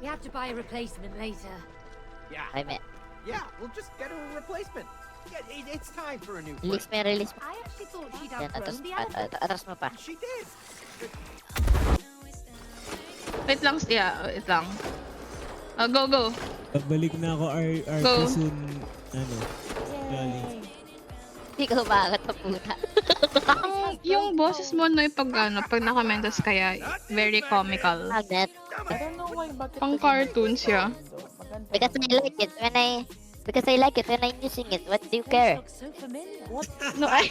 We have to buy a replacement later. Yeah. Ay, may. Yeah, we'll just get her a replacement. Yeah, it's time for a new Release friend. mo, release mo. I actually thought she'd Yan, atras, outgrown the elephant. atras mo pa. She did. Wait lang, wait lang. Go, go. Pagbalik na ako, Go. soon, ano, Lali. Hindi ka umakat pa puta. Yung boses mo na pag naka-mentos kaya, very comical. Magnet. I don't know why, bakit Pang naging cartoons siya. maganda. Because I like it when I'm using it. What do you care? Looks so familiar. What? No, ay.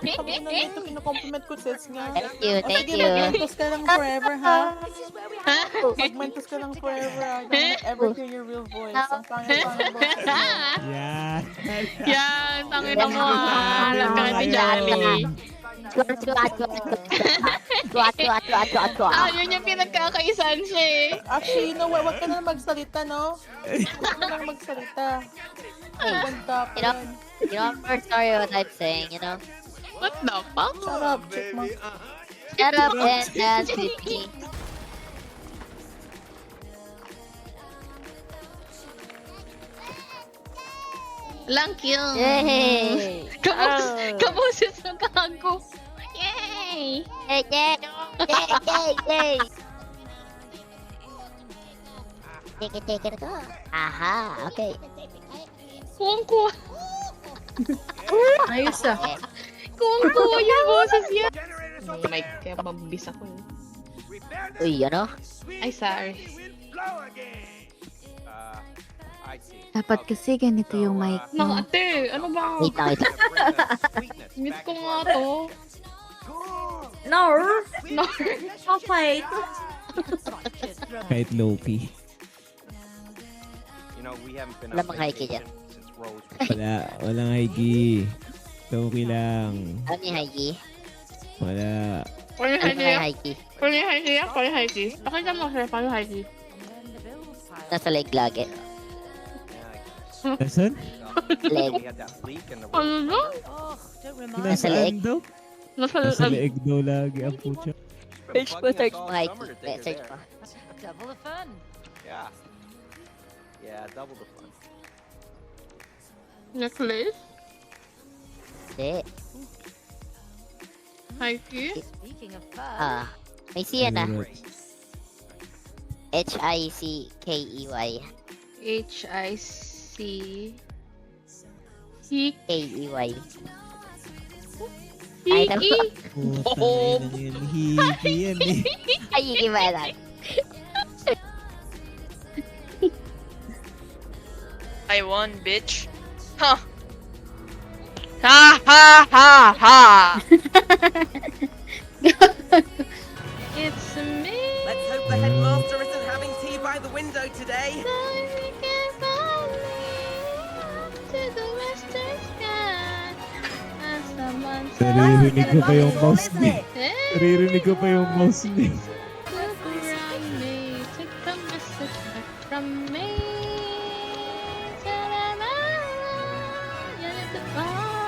Sabi na nito, kinocompliment ko, sis nga. Thank you, O thank sige, you. mag-mentos ka lang forever, ha? This is where we have Mag-mentos ka lang forever, ha? I don't wanna ever hear your real voice. Ang pangit-pangit boses mo. Yan. Yan, tangin na mo. Alam ka kay Jolly. Ah, yun yung pinagkakaisan siya eh. Actually, you know what? Huwag ka na magsalita, no? Huwag ka na magsalita. Maganda pa You know, yan. you know, I'm very sorry what I'm saying, you know. What the fuck? Shut up, chick mo. Shut up and dance with me. Lang yun. Yay! Kaboses ng gago. Yay! Yay, yay! Yay, yay, yay! Take it, go. Aha, okay. Kuwang-kuwa. Ayos ah. Kuwang-kuwa yung boses niya. May kaya mabis ako eh. Uy, ano? Ay, sorry. I see. Dapat kasi ganito yung mic Nang mo. ate, ano ba? Wait lang, wait lang. Miss ko nga to. No! No. Okay. Kahit low-key. You know, we haven't been Wala on mang hike dyan. vacation since Rose. Walang higi. Low-key lang. Ano ni Haiki? Wala. Paano Ano ni Haiki? Haiki? Paano Haiki? Paano Haiki? Pakita mo sir, paano Haiki? Nasa leg lagi. Nasaan? Leg. We had that leak in the Ano roof. no? Oh, don't remind Nasa leeg. Nasaan daw? Nasa Nasa leeg daw lagi ang putya. Search mo, search mo Haiki. Search mo. double the fun. Yeah. Yeah, double the fun. necklace? Hindi. Haiki? Speaking of fun, Ah, may siya na. Alright. H-I-C-K-E-Y. H-I-C... K-E-Y. Ay, Hiki? Putang ina yan. Hiki yan eh. Ay, hindi ba yan? I won, bitch. Huh. Ha ha ha ha! It's me! Let's hope the headmaster isn't having tea by the window today. Naririnig ko pa yung mouse ni. Naririnig ko pa yung mouse ni.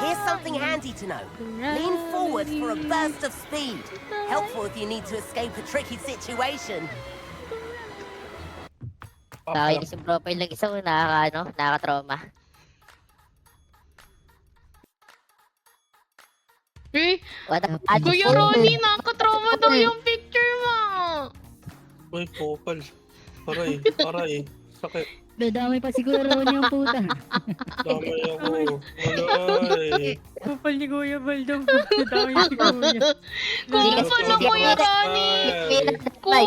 Here's something handy to know. Lean forward for a burst of speed. Helpful if you need to escape a tricky situation. Nakakainis yung profile ng isa kung nakaka-trauma. Eh, What the Kuya Ronnie, nakatrauma daw yung picture mo! Uy, kopal. Aray, aray. Sakit. Dadamay pa siguro niya ang puta. Damay ako. Aray. Kapal ni Kuya Baldong. Dadamay si Kuya. Kupa na Kuya Ronnie! Kupa,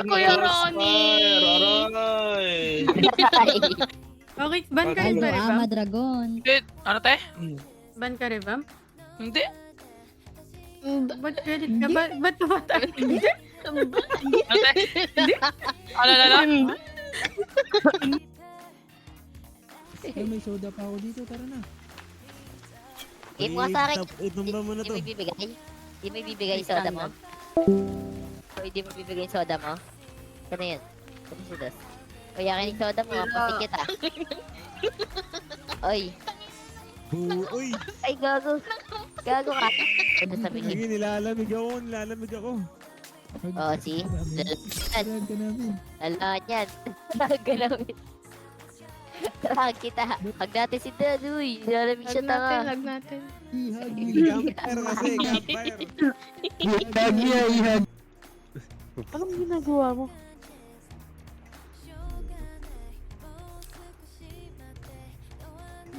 Kuya Ronnie! Aray. Okay, ban ka rin ba, Rebam? Dragon. Ano te? Ban ka, Rebam? Hindi. Ba't credit ka? Ba't tumatay? Ano te? Ano? May soda pa ako dito. Tara na. Game mo sa akin. Itumba mo na to. Hindi mo ibibigay? Hindi mo ibibigay yung soda mo? O hindi mo ibibigay yung soda mo? Ano yun? Ano si Dos? O yakin yung soda mo, mapatik kita. Oy. Uy! Ay, gago. Gago ka. Ano sabi niya? Sige, nilalamig ako. Oh, see? Drag ka namin. Alaan yan. Galawin. Hag kita. Hag natin si Dan, uy. Lalamig siya tanga. Hug natin. Ihag. Campfire kasi, campfire. Ihag niya, ihag. Anong ginagawa mo?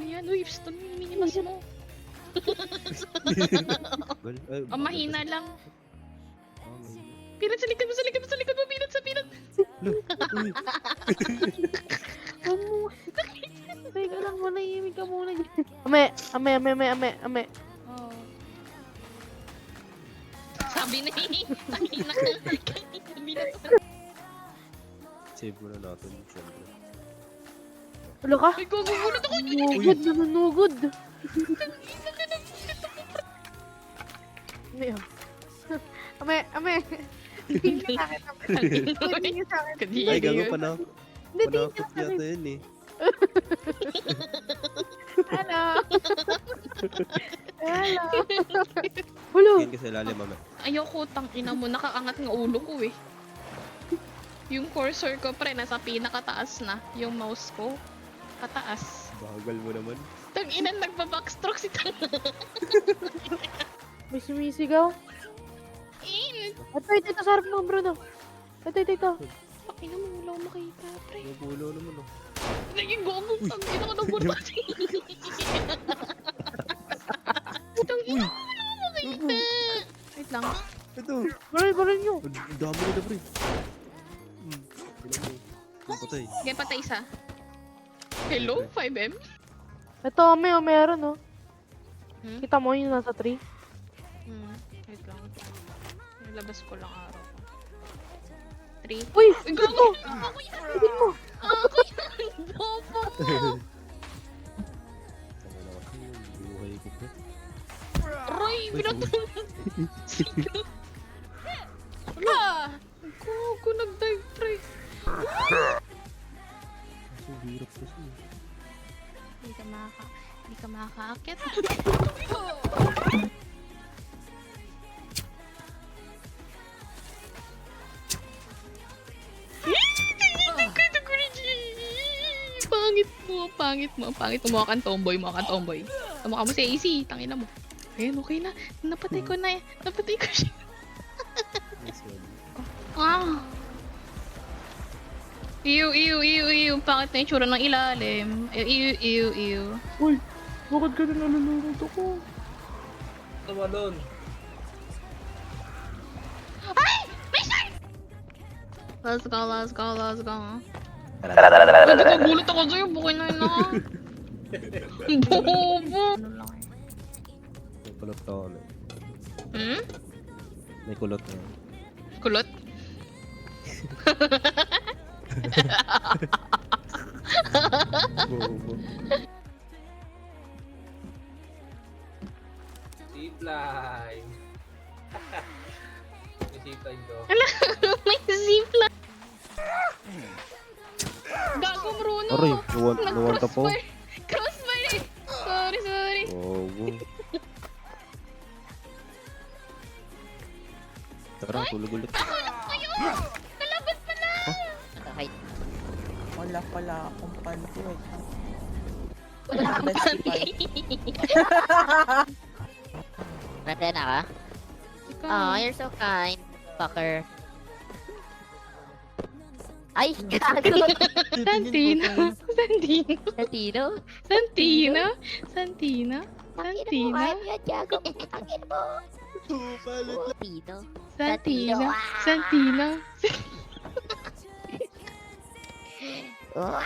Ayan, uy, stun mo yung minimas mo. Oh, mahina lang. Pinat sa likod mo, sa likod mo, sa likod mo, pinat sa pinat. Teka lang, manahimik ka muna. Ame. Oh. Sabi na eh. Mahina ka lang. Pinat. Save mo na natin, syempre. Wala ka? Ay, gugulat ako. Nanugod na nanugod. Ame. Tingin ka sa akin, ame. Tingin ka sa akin. Ay, gago pa na. Hindi, tingin ka Panakot sa akin. yata yun eh. Hello. Hello. Hulo. Tingin ka sa ilalim, mama. Ayoko, tangina mo. Nakaangat ng ulo ko eh. Yung cursor ko pre, nasa pinakataas na. Yung mouse ko, pataas. Bagal mo naman. Tang-ina, nagpa-backstroke si Tanga. May sumisigaw. Ito, sa harap mo, Bruno. Ito. Pakina mo, wala akong makita, pre. Nagulo naman oh. Naging gogo, tangina ko nagbulbati. Tangina, wala akong makita. Wait lang. Ito. Baril nyo. Ang dami nila, pre. Ang patay. Okay, patay isa. Hello, 5M? Ito, ame, meron, oh. Hmm? Kita mo yung nasa tree. Wait lang. Nilabas ko lang araw. 3. Uy! Uy, gago! Tigil mo! Ako yan! Bobo mo! Ano na kasi yung buhay ko, pre. Roy, pinatulog! Ah! Gago, nag-dive, pre. Kasi hirap kasi. Hindi ka makakaakit. Pangit mo. Mukha kang tomboy. Mukha mo si AC. Tangina mo. Ayun, okay na. Napatay ko siya. Nice one. Ah! Ew. Pangit na yung tsura ng ilalim. Ew. Uy! Bakit ka na nalulunod ako? Tama doon. Ay! May shark! Let's go. Nagkagulat ako sa'yo. Bukay na yun ah. Bobo! May kulot ka ako, ano. Hmm? May kulot na. Kulot? Bobo. Zipline. May zipline ko. May zipline. Gago, Bruno. Aray, nawanta po. Crossfire. Sorry. Bobo. Tara, tulog ulit. Nalaban pala. Okay. Wala pala akong panty. Wala kang Let's panty. Nandyan na ka? Oh, you're so kind, fucker. Ay, gago! Santino. Ay, yan, gago. Angin mo. Santino. Oh.